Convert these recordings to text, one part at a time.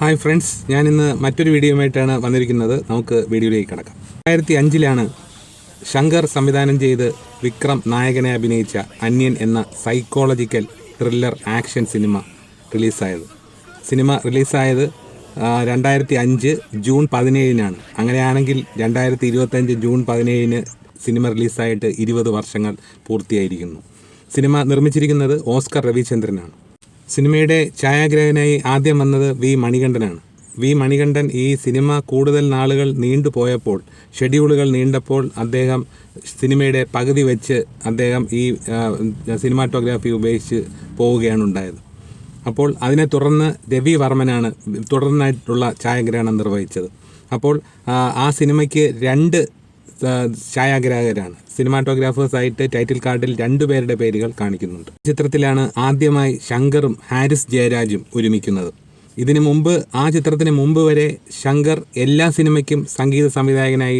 Hi friends, ഞാനിന്ന് മറ്റൊരു വീഡിയോയുമായിട്ടാണ് വന്നിരിക്കുന്നത്. നമുക്ക് വീഡിയോയിലേക്ക് കടക്കാം. 2005 ശങ്കർ സംവിധാനം ചെയ്ത് വിക്രം നായകനെ അഭിനയിച്ച അന്യൻ എന്ന സൈക്കോളജിക്കൽ ത്രില്ലർ ആക്ഷൻ സിനിമ റിലീസായത്. സിനിമ റിലീസായത് 2005 ജൂൺ 17 അങ്ങനെയാണെങ്കിൽ 2025 ജൂൺ 17 സിനിമ റിലീസായിട്ട് 20 വർഷങ്ങൾ പൂർത്തിയായിരിക്കുന്നു. സിനിമ നിർമ്മിച്ചിരിക്കുന്നത് ഓസ്കർ രവിചന്ദ്രനാണ്. സിനിമയുടെ ഛായാഗ്രാഹകനായി ആദ്യം വന്നത് വി മണികണ്ഠനാണ്. വി മണികണ്ഠൻ ഈ സിനിമ കൂടുതൽ നാളുകൾ നീണ്ടുപോയപ്പോൾ, ഷെഡ്യൂളുകൾ നീണ്ടപ്പോൾ അദ്ദേഹം സിനിമയുടെ പകുതി വെച്ച് അദ്ദേഹം ഈ സിനിമാറ്റോഗ്രാഫി ഉപേക്ഷിച്ച് പോവുകയാണ് ഉണ്ടായത്. അപ്പോൾ അതിനെ തുടർന്ന് രവി വർമ്മനാണ് തുടർന്നായിട്ടുള്ള ഛായാഗ്രഹണം നിർവഹിച്ചത്. അപ്പോൾ ആ സിനിമയ്ക്ക് 2 ഛായാഗ്രാഹകരാണ്. സിനിമാറ്റോഗ്രാഫേഴ്സായിട്ട് ടൈറ്റിൽ കാർഡിൽ 2 പേരുടെ പേരുകൾ കാണിക്കുന്നുണ്ട്. ചിത്രത്തിലാണ് ആദ്യമായി ശങ്കറും ഹാരിസ് ജയരാജും ഒരുമിക്കുന്നത്. ആ ചിത്രത്തിന് മുമ്പ് വരെ ശങ്കർ എല്ലാ സിനിമയ്ക്കും സംഗീത സംവിധായകനായി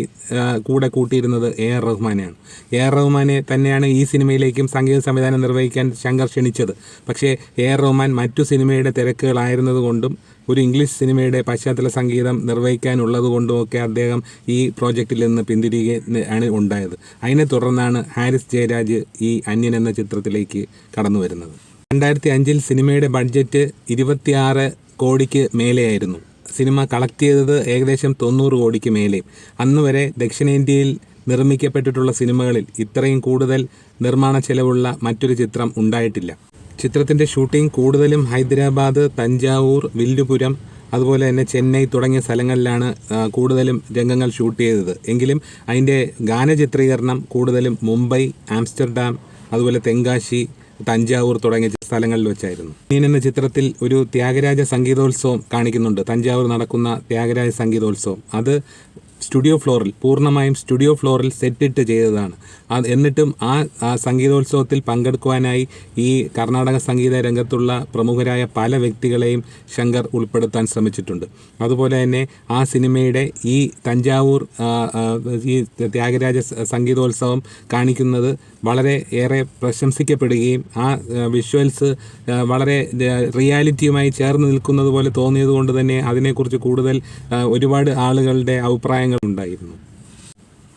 കൂടെ കൂട്ടിയിരുന്നത് AR റഹ്മാനെയാണ്. AR റഹ്മാനെ തന്നെയാണ് ഈ സിനിമയിലേക്കും സംഗീത സംവിധാനം നിർവഹിക്കാൻ ശങ്കർ ക്ഷണിച്ചത്. പക്ഷേ AR റഹ്മാൻ മറ്റു സിനിമയുടെ തിരക്കുകളായിരുന്നതുകൊണ്ടും ഒരു ഇംഗ്ലീഷ് സിനിമയുടെ പശ്ചാത്തല സംഗീതം നിർവഹിക്കാനുള്ളതുകൊണ്ടുമൊക്കെ അദ്ദേഹം ഈ പ്രോജക്റ്റിൽ നിന്ന് പിന്തിരിയുകയാണ് ഉണ്ടായത്. അതിനെ തുടർന്നാണ് ഹാരിസ് ജയരാജ് ഈ അന്യൻ എന്ന ചിത്രത്തിലേക്ക് കടന്നു വരുന്നത്. 2005 സിനിമയുടെ ബഡ്ജറ്റ് 26 കോടിക്ക് മേലെയായിരുന്നു. സിനിമ കളക്ട് ചെയ്തത് ഏകദേശം 90 കോടിക്ക് മേലെയും. അന്ന് വരെ ദക്ഷിണേന്ത്യയിൽ നിർമ്മിക്കപ്പെട്ടിട്ടുള്ള സിനിമകളിൽ ഇത്രയും കൂടുതൽ നിർമ്മാണ ചെലവുള്ള മറ്റൊരു ചിത്രം ഉണ്ടായിട്ടില്ല. ചിത്രത്തിൻ്റെ ഷൂട്ടിംഗ് കൂടുതലും ഹൈദരാബാദ്, തഞ്ചാവൂർ, വില്ലുപുരം, അതുപോലെ തന്നെ ചെന്നൈ തുടങ്ങിയ സ്ഥലങ്ങളിലാണ് കൂടുതലും രംഗങ്ങൾ ഷൂട്ട് ചെയ്തത്. എങ്കിലും അതിൻ്റെ ഗാനചിത്രീകരണം കൂടുതലും മുംബൈ, ആംസ്റ്റർഡാം, അതുപോലെ തെങ്കാശി, തഞ്ചാവൂർ തുടങ്ങിയ സ്ഥലങ്ങളിൽ വെച്ചായിരുന്നു. അന്യൻ എന്ന ചിത്രത്തിൽ ഒരു ത്യാഗരാജ സംഗീതോത്സവം കാണിക്കുന്നുണ്ട്. തഞ്ചാവൂർ നടക്കുന്ന ത്യാഗരാജ സംഗീതോത്സവം അത് പൂർണ്ണമായും സ്റ്റുഡിയോ ഫ്ലോറിൽ സെറ്റിട്ട് ചെയ്തതാണ്. എന്നിട്ടും ആ സംഗീതോത്സവത്തിൽ പങ്കെടുക്കുവാനായി ഈ കർണാടക സംഗീത രംഗത്തുള്ള പ്രമുഖരായ പല വ്യക്തികളെയും ശങ്കർ ഉൾപ്പെടുത്താൻ ശ്രമിച്ചിട്ടുണ്ട്. അതുപോലെ തന്നെ ആ സിനിമയുടെ ഈ തഞ്ചാവൂർ ഈ ത്യാഗരാജ സംഗീതോത്സവം കാണിക്കുന്നത് വളരെ ഏറെ പ്രശംസിക്കപ്പെടുകയും ആ വിഷ്വൽസ് വളരെ റിയാലിറ്റിയുമായി ചേർന്ന് നിൽക്കുന്നത് പോലെ തോന്നിയത് കൊണ്ട് തന്നെ അതിനെക്കുറിച്ച് കൂടുതൽ ഒരുപാട് ആളുകളുടെ അഭിപ്രായങ്ങൾ ഉണ്ടായിരുന്നു.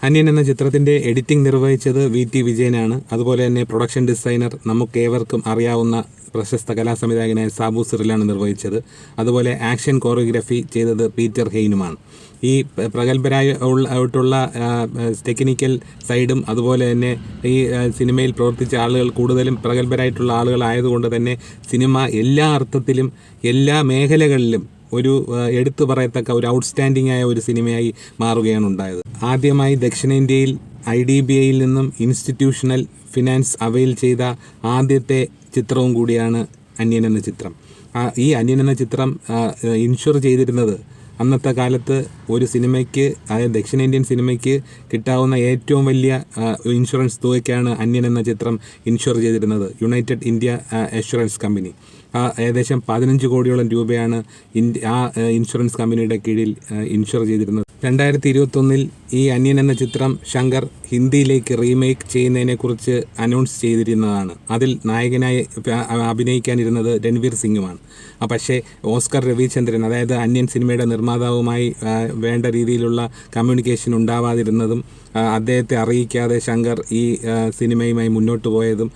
അന്യൻ എന്ന ചിത്രത്തിൻ്റെ എഡിറ്റിംഗ് നിർവഹിച്ചത് VT വിജയനാണ്. അതുപോലെ തന്നെ പ്രൊഡക്ഷൻ ഡിസൈനർ നമുക്കേവർക്കും അറിയാവുന്ന പ്രശസ്ത കലാസംവിധായകനായ സാബു സിറിലാണ് നിർവഹിച്ചത്. അതുപോലെ ആക്ഷൻ കോറിയോഗ്രാഫി ചെയ്തത് പീറ്റർ ഹെയ്നുമാണ്. ഈ പ്രഗത്ഭരായിട്ടുള്ള ടെക്നിക്കൽ സൈഡും അതുപോലെ തന്നെ ഈ സിനിമയിൽ പ്രവർത്തിച്ച ആളുകൾ കൂടുതലും പ്രഗത്ഭരായിട്ടുള്ള ആളുകളായതുകൊണ്ട് തന്നെ സിനിമ എല്ലാ അർത്ഥത്തിലും എല്ലാ മേഖലകളിലും ഒരു എടുത്തു പറയത്തക്ക ഒരു ഔട്ട്സ്റ്റാൻഡിംഗ് ആയ ഒരു സിനിമയായി മാറുകയാണ് ഉണ്ടായത്. ആദ്യമായി ദക്ഷിണേന്ത്യയിൽ IDBIയിൽ നിന്നും ഇൻസ്റ്റിറ്റ്യൂഷണൽ ഫിനാൻസ് അവൈൽ ചെയ്ത ആദ്യത്തെ ചിത്രവും കൂടിയാണ് അന്യൻ എന്ന ചിത്രം. ഈ അന്യൻ എന്ന ചിത്രം ഇൻഷുർ ചെയ്തിരുന്നത് അന്നത്തെ കാലത്ത് ഒരു സിനിമയ്ക്ക്, അതായത് ദക്ഷിണേന്ത്യൻ സിനിമയ്ക്ക് കിട്ടാവുന്ന ഏറ്റവും വലിയ ഇൻഷുറൻസ് തുകയ്ക്കാണ് അന്യൻ എന്ന ചിത്രം ഇൻഷുർ ചെയ്തിരുന്നത് യുണൈറ്റഡ് ഇന്ത്യ അഷുറൻസ് കമ്പനി. ഏകദേശം 15 കോടിയോളം രൂപയാണ് ആ ഇൻഷുറൻസ് കമ്പനിയുടെ കീഴിൽ ഇൻഷുർ ചെയ്തിരുന്നത്. 2021 ഈ അന്യൻ എന്ന ചിത്രം ശങ്കർ ഹിന്ദിയിലേക്ക് റീമേക്ക് ചെയ്യുന്നതിനെക്കുറിച്ച് അനൗൺസ് ചെയ്തിരുന്നതാണ്. അതിൽ നായകനായി അഭിനയിക്കാനിരുന്നത് രൺവീർ സിംഗുമാണ്. പക്ഷേ ഓസ്കർ രവിചന്ദ്രൻ, അതായത് അന്യൻ സിനിമയുടെ നിർമ്മാതാവുമായി വേണ്ട രീതിയിലുള്ള കമ്മ്യൂണിക്കേഷൻ ഉണ്ടാവാതിരുന്നതും അദ്ദേഹത്തെ അറിയിക്കാതെ ശങ്കർ ഈ സിനിമയുമായി മുന്നോട്ട് പോയതും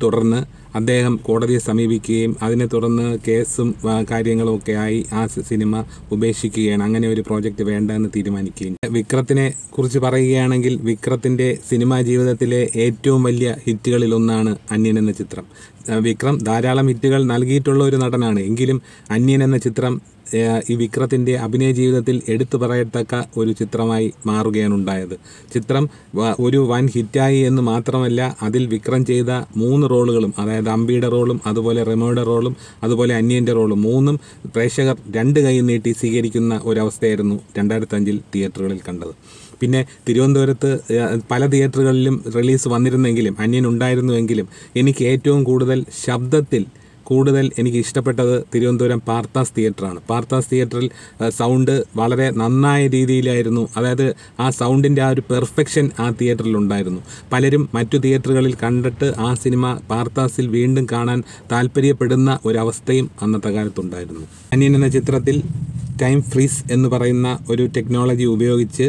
തുടർന്ന് അദ്ദേഹം കോടതിയെ സമീപിക്കുകയും അതിനെ തുടർന്ന് കേസും കാര്യങ്ങളുമൊക്കെ ആയി ആ സിനിമ ഉപേക്ഷിക്കുകയാണ്. അങ്ങനെ ഒരു പ്രോജക്റ്റ് വേണ്ടെന്ന് തീരുമാനിക്കുകയും. വിക്രത്തിനെ കുറിച്ച് പറയുകയാണെങ്കിൽ വിക്രത്തിൻ്റെ സിനിമാ ജീവിതത്തിലെ ഏറ്റവും വലിയ ഹിറ്റുകളിലൊന്നാണ് അന്യൻ എന്ന ചിത്രം. വിക്രം ധാരാളം ഹിറ്റുകൾ നൽകിയിട്ടുള്ള ഒരു നടനാണ്. എങ്കിലും അന്യൻ എന്ന ചിത്രം ഈ വിക്രത്തിൻ്റെ അഭിനയ ജീവിതത്തിൽ എടുത്തു പറയത്തക്ക ഒരു ചിത്രമായി മാറുകയാണ് ഉണ്ടായത്. ചിത്രം ഒരു വൻ ഹിറ്റായി എന്ന് മാത്രമല്ല, അതിൽ വിക്രം ചെയ്ത 3 റോളുകളും, അതായത് അമ്പിയുടെ റോളും അതുപോലെ റെമോയുടെ റോളും അതുപോലെ അന്യൻ്റെ റോളും 3ഉം പ്രേക്ഷകർ 2 കൈ നീട്ടി സ്വീകരിക്കുന്ന ഒരവസ്ഥയായിരുന്നു 2005 തിയേറ്ററുകളിൽ കണ്ടത്. പിന്നെ തിരുവനന്തപുരത്ത് പല തിയേറ്ററുകളിലും റിലീസ് വന്നിരുന്നെങ്കിലും അന്യൻ ഉണ്ടായിരുന്നുവെങ്കിലും എനിക്ക് ഏറ്റവും കൂടുതൽ എനിക്ക് ഇഷ്ടപ്പെട്ടത് തിരുവനന്തപുരം പാർത്താസ് തിയേറ്ററാണ്. പാർത്താസ് തിയേറ്ററിൽ സൗണ്ട് വളരെ നന്നായ രീതിയിലായിരുന്നു. അതായത് ആ സൗണ്ടിൻ്റെ ആ ഒരു പെർഫെക്ഷൻ ആ തിയേറ്ററിൽ ഉണ്ടായിരുന്നു. പലരും മറ്റു തിയേറ്ററുകളിൽ കണ്ടിട്ട് ആ സിനിമ പാർത്താസിൽ വീണ്ടും കാണാൻ താല്പര്യപ്പെടുന്ന ഒരവസ്ഥയും അന്നത്തെ കാലത്തുണ്ടായിരുന്നു. അന്യൻ എന്ന ചിത്രത്തിൽ ടൈം ഫ്രീസ് എന്ന് പറയുന്ന ഒരു ടെക്നോളജി ഉപയോഗിച്ച്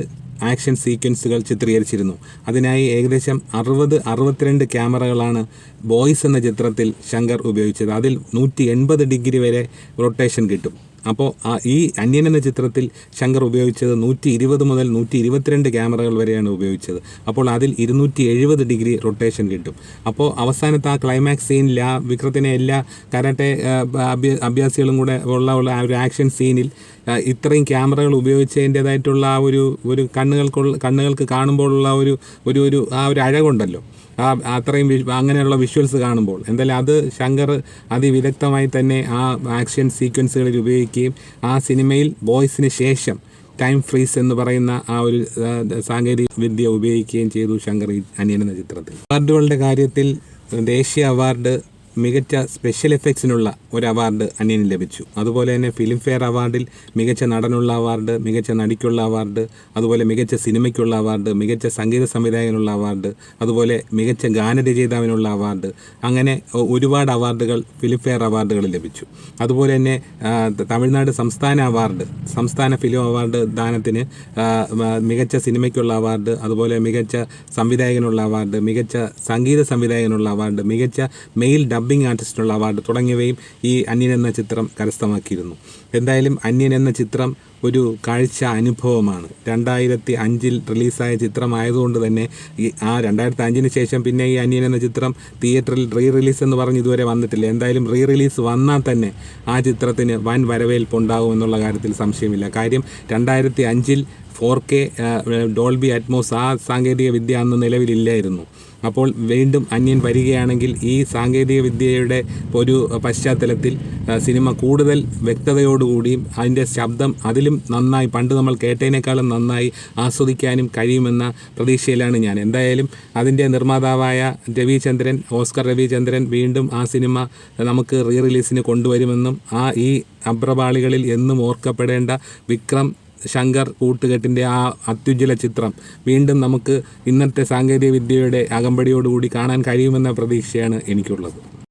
ആക്ഷൻ സീക്വൻസുകൾ ചിത്രീകരിച്ചിരുന്നു. അതിനായി ഏകദേശം 62 ക്യാമറകളാണ് ബോയ്സ് എന്ന ചിത്രത്തിൽ ശങ്കർ ഉപയോഗിച്ചത്. അതിൽ 180 ഡിഗ്രി വരെ റൊട്ടേഷൻ കിട്ടും. അപ്പോൾ ഈ അന്യൻ എന്ന ചിത്രത്തിൽ ശങ്കർ ഉപയോഗിച്ചത് 120 മുതൽ 122 ക്യാമറകൾ വരെയാണ് ഉപയോഗിച്ചത്. അപ്പോൾ അതിൽ 270 ഡിഗ്രി റൊട്ടേഷൻ കിട്ടും. അപ്പോൾ അവസാനത്തെ ആ ക്ലൈമാക്സ് സീനിൽ ആ വിക്രത്തിനെ എല്ലാ കരാട്ടെ അഭ്യാസികളും കൂടെ ഉള്ള ആ ഒരു ആക്ഷൻ സീനിൽ ഇത്രയും ക്യാമറകൾ ഉപയോഗിച്ചതിൻ്റേതായിട്ടുള്ള ആ ഒരു കണ്ണുകൾക്ക് കാണുമ്പോഴുള്ള ഒരു അഴകുണ്ടല്ലോ, അത്രയും അങ്ങനെയുള്ള വിഷ്വൽസ് കാണുമ്പോൾ എന്തായാലും അത് ശങ്കർ അതിവിദഗ്ധമായി തന്നെ ആ ആക്ഷൻ സീക്വൻസുകളിൽ ഉപയോഗിക്കുകയും ആ സിനിമയിൽ ബോയ്സിന് ശേഷം ടൈം ഫ്രീസ് എന്ന് പറയുന്ന ആ ഒരു സാങ്കേതിക വിദ്യ ഉപയോഗിക്കുകയും ചെയ്തു ശങ്കർ ഈ അന്യൻ എന്ന ചിത്രത്തിൽ. അവാർഡുകളുടെ കാര്യത്തിൽ ദേശീയ അവാർഡ് മികച്ച സ്പെഷ്യൽ എഫക്ട്സിനുള്ള ഒരു അവാർഡ് അന്യന് ലഭിച്ചു. അതുപോലെ തന്നെ ഫിലിം ഫെയർ അവാർഡിൽ മികച്ച നടനുള്ള അവാർഡ്, മികച്ച നടിക്കുള്ള അവാർഡ്, അതുപോലെ മികച്ച സിനിമയ്ക്കുള്ള അവാർഡ്, മികച്ച സംഗീത സംവിധായകനുള്ള അവാർഡ്, അതുപോലെ മികച്ച ഗാനരചയിതാവിനുള്ള അവാർഡ്, അങ്ങനെ ഒരുപാട് അവാർഡുകൾ ഫിലിം ഫെയർ അവാർഡുകൾ ലഭിച്ചു. അതുപോലെ തന്നെ തമിഴ്നാട് സംസ്ഥാന ഫിലിം അവാർഡ് ദാനത്തിന് മികച്ച സിനിമയ്ക്കുള്ള അവാർഡ്, അതുപോലെ മികച്ച സംവിധായകനുള്ള അവാർഡ്, മികച്ച സംഗീത സംവിധായകനുള്ള അവാർഡ്, മികച്ച മെയിൽ ഡബ്ബിംഗ് ആർട്ടിസ്റ്റിനുള്ള അവാർഡ് തുടങ്ങിയവയും ഈ അന്യൻ എന്ന ചിത്രം കരസ്ഥമാക്കിയിരുന്നു. എന്തായാലും അന്യൻ എന്ന ചിത്രം ഒരു കാഴ്ച അനുഭവമാണ്. 2005 റിലീസായ ചിത്രമായതുകൊണ്ട് തന്നെ ആ 2005 ശേഷം പിന്നെ ഈ അന്യൻ എന്ന ചിത്രം തിയേറ്ററിൽ റിലീസ് എന്ന് പറഞ്ഞ് ഇതുവരെ വന്നിട്ടില്ല. എന്തായാലും റിലീസ് വന്നാൽ തന്നെ ആ ചിത്രത്തിന് വൻ വരവേൽപ്പുണ്ടാകുമെന്നുള്ള കാര്യത്തിൽ സംശയമില്ല. കാര്യം 2005 4K ഡോൾബി അറ്റ്മോസ് ആ സാങ്കേതിക വിദ്യ അന്ന് നിലവിലില്ലായിരുന്നു. അപ്പോൾ വീണ്ടും അന്യൻ വരികയാണെങ്കിൽ ഈ സാങ്കേതിക വിദ്യയുടെ ഒരു പശ്ചാത്തലത്തിൽ സിനിമ കൂടുതൽ വ്യക്തതയോടുകൂടിയും അതിൻ്റെ ശബ്ദം അതിലും നന്നായി പണ്ട് നമ്മൾ കേട്ടതിനേക്കാളും നന്നായി ആസ്വദിക്കാനും കഴിയുമെന്ന പ്രതീക്ഷയിലാണ് ഞാൻ. എന്തായാലും അതിൻ്റെ നിർമ്മാതാവായ ഓസ്കർ രവിചന്ദ്രൻ വീണ്ടും ആ സിനിമ നമുക്ക് റിലീസിന് കൊണ്ടുവരുമെന്നും ഈ അഭ്രപാളികളിൽ എന്നും ഓർക്കപ്പെടേണ്ട വിക്രം ശങ്കർ കൂട്ടുകെട്ടിൻ്റെ ആ അത്യുജ്വല ചിത്രം വീണ്ടും നമുക്ക് ഇന്നത്തെ സാങ്കേതിക വിദ്യയുടെ അകമ്പടിയോടുകൂടി കാണാൻ കഴിയുമെന്ന പ്രതീക്ഷയാണ് എനിക്കുള്ളത്.